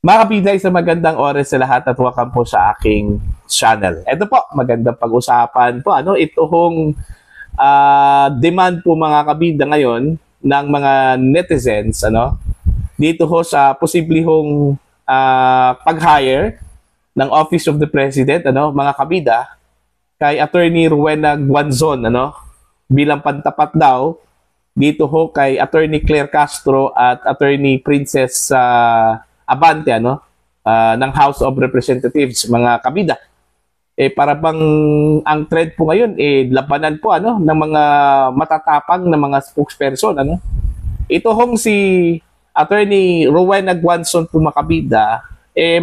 Mga kapitay, sa magandang oras sa lahat at welcome po sa aking channel. Ito po, magandang pag-usapan po. Ito hong demand po mga kabida ngayon ng mga netizens dito ho sa posibleng pag-hire ng Office of the President, mga kabida, kay Attorney Rowena Guanzon, bilang pantapat daw dito ho kay Attorney Claire Castro at Attorney Princess Abante ng House of Representatives, mga kabida. Para bang ang trend po ngayon labanan po ng mga matatapang na mga spokesperson Ito hong si Attorney Rowena Guanzon po, mga kabida,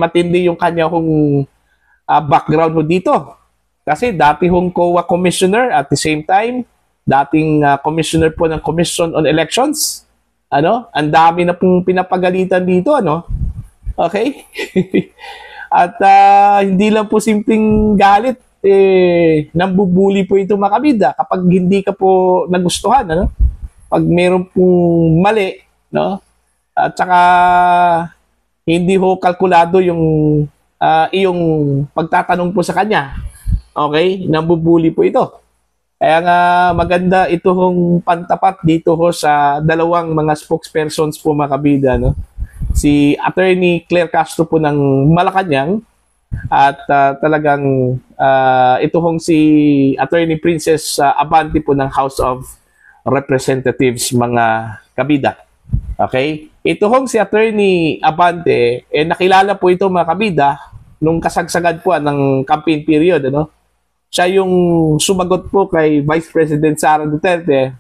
matindi yung kanya hong background ho dito. Kasi dati hong COA commissioner, at the same time dating commissioner po ng Commission on Elections. Ang dami na pong pinapagalitan dito, Okay? At hindi lang po simpleng galit, nambubuli po ito, mga kabida, kapag hindi ka po nagustuhan, Pag mayroon pong mali, At saka hindi ho kalkulado yung iyong pagtatanong po sa kanya. Okay? Nambubuli po ito. Kaya nga maganda ito hong pantapat dito ho sa dalawang mga spokespersons po, mga kabida, Si Attorney Claire Castro po ng Malacanang at talagang ito hong si Attorney Princess Abante po ng House of Representatives, mga kabida. Okay? Ito hong si Attorney Abante, nakilala po ito, mga kabida, nung kasagsagan po ng campaign period, Siya yung sumagot po kay Vice President Sara Duterte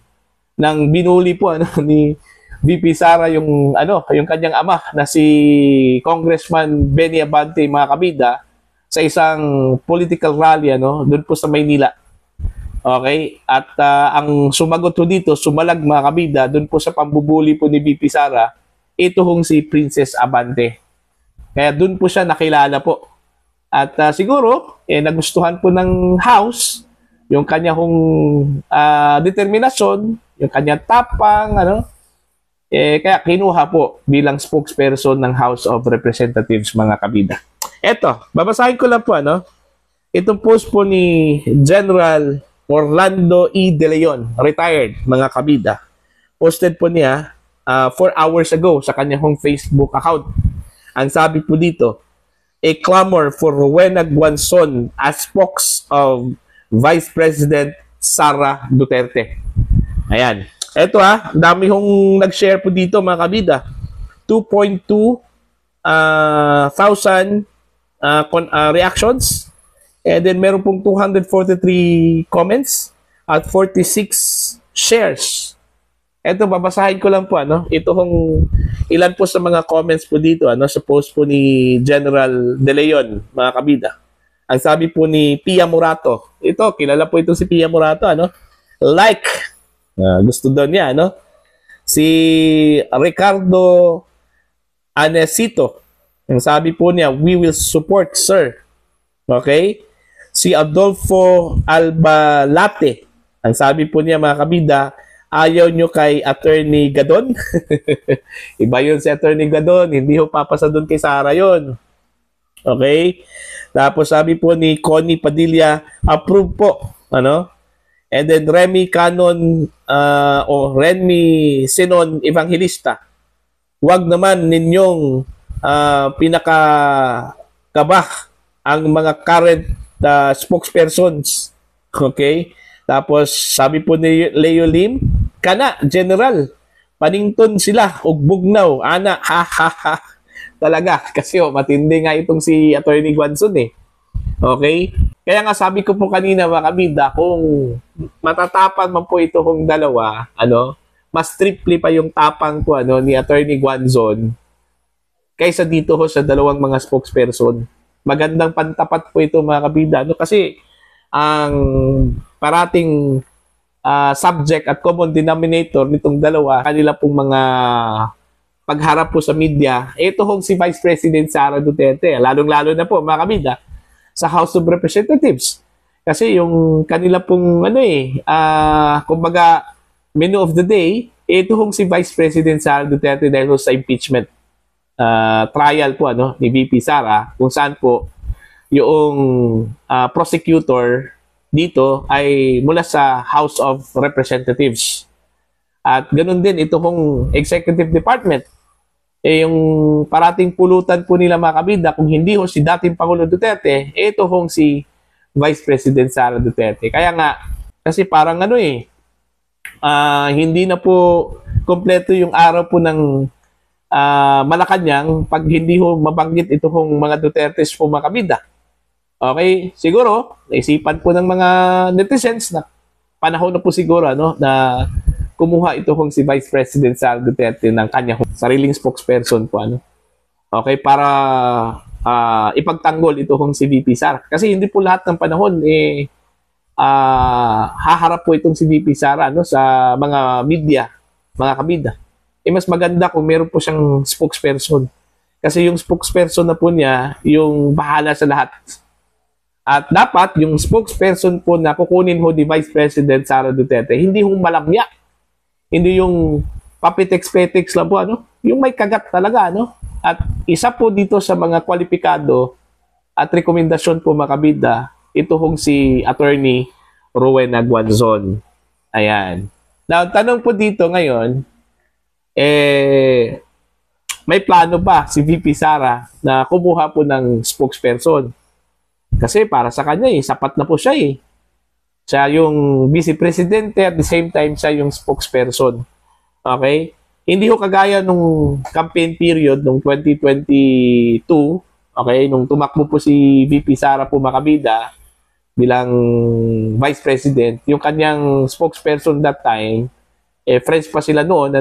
nang binuli po ni VP Sara yung kanyang ama na si Congressman Benny Abante, mga kabida, sa isang political rally doon po sa Maynila. Okay? At ang sumagot po dito, sumalag, mga kabida, doon po sa pambubuli po ni VP Sara, ito hong si Princess Abante. Kaya doon po siya nakilala po. At siguro, nagustuhan po ng House yung kanya hong determinasyon, yung kanya tapang, kaya kinuha po bilang spokesperson ng House of Representatives, mga kabida. Eto, babasahin ko lang po, itong post po ni General Orlando E. De Leon, retired, mga kabida. Posted po niya 4 hours ago sa kanya hong Facebook account. Ang sabi po dito, a clamor for Rowena Guanzon as spokes of Vice President Sara Duterte. Ayan. Eto dami hong nag-share po dito, mga kabida. 2.2 thousand reactions. And then meron pong 243 comments at 46 shares. Eto, babasahin ko lang po, Ito hong ilan po sa mga comments po dito, sa post po ni General De Leon, mga kabida. Ang sabi po ni Pia Morato. Ito, kilala po ito si Pia Morato, Like. Gusto daw niya, Si Ricardo Anesito. Ang sabi po niya, we will support, sir. Okay? Si Adolfo Albalate. Ang sabi po niya, mga kabida, ayaw nyo kay Attorney Gadon. Iba yun si Attorney Gadon. Hindi ho papasa doon kay Sara yun. Okay? Tapos sabi po ni Connie Padilla, approve po. And then Remy Canon Remy Sinon Evangelista. Huwag naman ninyong pinakakabah ang mga current spokespersons. Okay? Tapos sabi po ni Leo Lim, kana, General, panington sila, ugbugnaw, ana, ha ha ha. Talaga, kasi matindi nga itong si Attorney Guanzon Okay? Kaya nga sabi ko po kanina, mga kabida, kung matatapan man po ito kong dalawa, mas triple pa yung tapang po ni Attorney Guanzon kaysa dito ho sa dalawang mga spokesperson. Magandang pantapat po ito, mga kabida, kasi ang parating subject at common denominator nitong dalawa, kanila pong mga pagharap po sa media, ito hong si Vice President Sara Duterte, lalong-lalo na po, mga kabida, sa House of Representatives. Kasi yung kanila pong kumbaga menu of the day, ito hong si Vice President Sara Duterte dahil sa impeachment. trial po ni VP Sara, kung saan po yung prosecutor dito ay mula sa House of Representatives. At ganun din ito kung Executive Department. Yung parating pulutan po nila mga kabida, kung hindi ho si dating Pangulo Duterte, ito hong si Vice President Sara Duterte. Kaya nga, kasi parang hindi na po kompleto yung araw po ng Malacanang pag hindi ho mabanggit ito hong mga Dutertes po mga kabida. Okay, siguro, naisipan po ng mga netizens na panahon na po siguro na kumuha ito hong si Vice President Sara Duterte ng kanyang sariling spokesperson po okay, para ipagtanggol ito hong si VP Sara. Kasi hindi po lahat ng panahon haharap po itong si VP Sara sa mga media, mga kabida. Mas maganda kung meron po siyang spokesperson. Kasi yung spokesperson na po niya, yung bahala sa lahat. At dapat yung spokesperson po na kukunin ho ni Vice President Sara Duterte, hindi ho malamya. Hindi yung papitex-petex lang po, yung may kagat talaga, At isa po dito sa mga kwalipikado at rekomendasyon po mga kabida, ito hong si Attorney Rowena Guanzon. Ayan. Now, tanong po dito ngayon, may plano ba si VP Sara na kumuha po ng spokesperson? Kasi para sa kanya, sapat na po siya Siya yung vice presidente at the same time siya yung spokesperson. Okay? Hindi ho kagaya nung campaign period nung 2022, okay, nung tumakbo po si VP Sara po makabida bilang vice president, yung kanyang spokesperson that time, friends pa sila noon,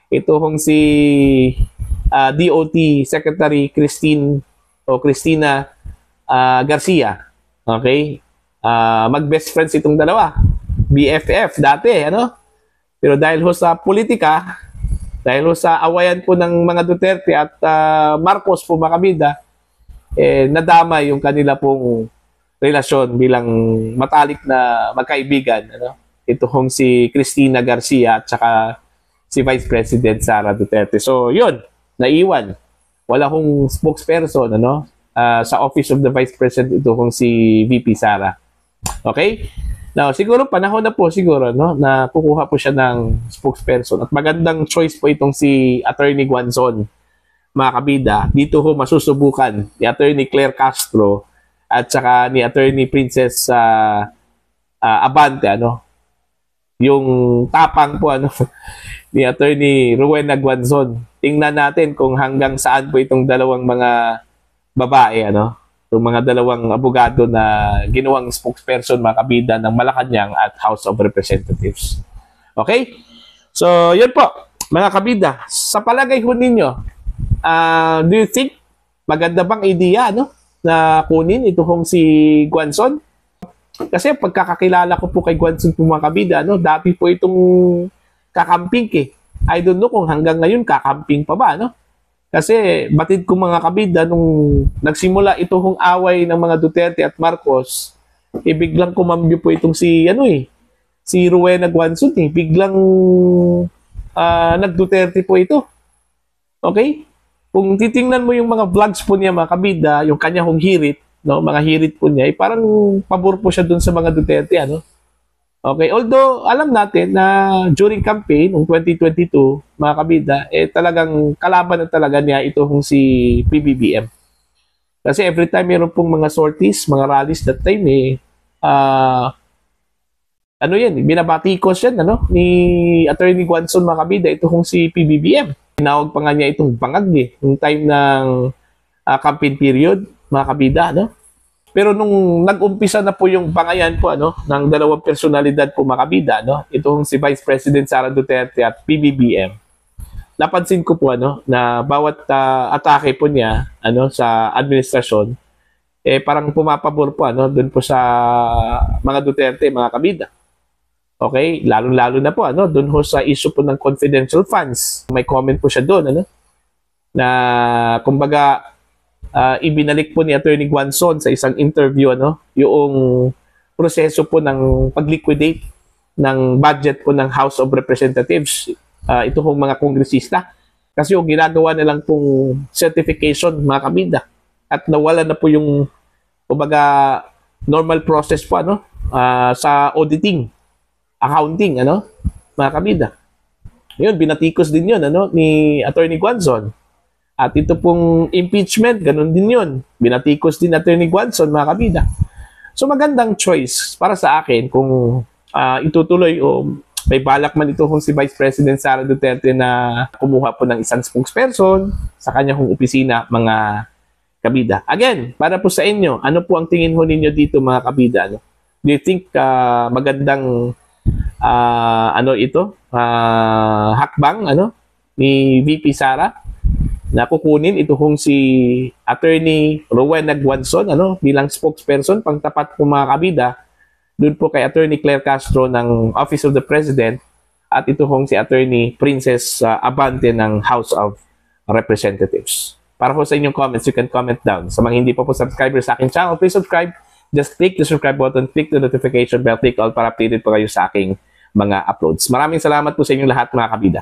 Ito hong si DOT Secretary Cristina Garcia. Okay? Mag-best friends itong dalawa. BFF dati, Pero dahil ho sa politika, dahil ho sa awayan po ng mga Duterte at Marcos po makabida, nadama yung kanila pong relasyon bilang matalik na magkaibigan. Ito hong si Cristina Garcia at saka si Vice President Sara Duterte. So, yun, naiwan. Wala hong spokesperson, sa Office of the Vice President, ito hong si VP Sara. Okay? Now, siguro panahon na po siguro, na kukuha po siya ng spokesperson. At magandang choice po itong si Attorney Guanzon, mga kabida. Dito ho masusubukan ni Attorney Claire Castro at saka ni Attorney Princess Abante, yung tapang po, ni Attorney Rowena Guanzon. Tingnan natin kung hanggang saan po itong dalawang mga babae, yung mga dalawang abogado na ginawang spokesperson mga kabida ng Malacanang at House of Representatives. Okay? So, yun po, mga kabida. Sa palagay ho ninyo, do you think maganda bang idea, na kunin ito hong si Guanzon? Kasi pagkakakilala ko po kay Guanzon po mga kabida, dati po itong kakamping I don't know kung hanggang ngayon kakamping pa ba, Kasi batid ko mga kabida nung nagsimula ito hong away ng mga Duterte at Marcos, biglang kumambyo po itong si si Rowena Guanzon biglang nag-Duterte po ito. Okay? Kung titingnan mo yung mga vlogs po niya mga kabida, yung kanya hong hirit, mga hirit po niya, parang pabor po siya dun sa mga Duterte, Okay, although alam natin na during campaign ng 2022, mga kabida, talagang kalaban na talaga niya ito hong si PBBM. Kasi every time meron pong mga sorties, mga rallies that time, binabatikos yan, ni Attorney Guanzon mga kabida, ito hong si PBBM. Tinawag pa nga niya itong bangag, yung time ng campaign period, mga kabida, Pero nung nag-umpisa na po yung bangayan po ng dalawang personalidad po makabida, itong si Vice President Sara Duterte at PBBM, napansin ko po na bawat atake po niya sa administrasyon, parang pumapabor po doon po sa mga Duterte, mga kabida. Okay, lalong-lalo na po doon ho sa issue po ng confidential funds. May comment po siya doon na kumbaga ibinalik po ni Attorney Guanzon sa isang interview yung proseso po ng pag-liquidate ng budget po ng House of Representatives, ito hong mga kongresista. Kasi yung ginagawa na lang pong certification, mga kabida. At nawala na po yung, kumbaga, normal process po, ano, sa auditing, accounting, ano, mga kabida. Yun, binatikos din yun, ano, ni Attorney Guanzon. At ito pong impeachment, ganun din yun. Binatikos din Attorney Guanzon, mga kabida. So magandang choice para sa akin kung itutuloy o may balak man ito kung si Vice President Sara Duterte na kumuha po ng isang spokesperson sa kanyang opisina, mga kabida. Again, para po sa inyo, ano po ang tingin ho ninyo dito, mga kabida? Ano? Do you think magandang hakbang ni VP Sara na kukunin ito kung si Attorney Rowena Guanzon bilang spokesperson pangtapat po, mga kabida, doon po kay Attorney Claire Castro ng Office of the President at ito kung si Attorney Princess Abante ng House of Representatives. Para po sa inyong comments, you can comment down. Sa mga hindi pa po subscriber sa aking channel, please subscribe. Just click the subscribe button, click the notification bell, click all para updated po kayo sa aking mga uploads. Maraming salamat po sa inyong lahat, mga kabida.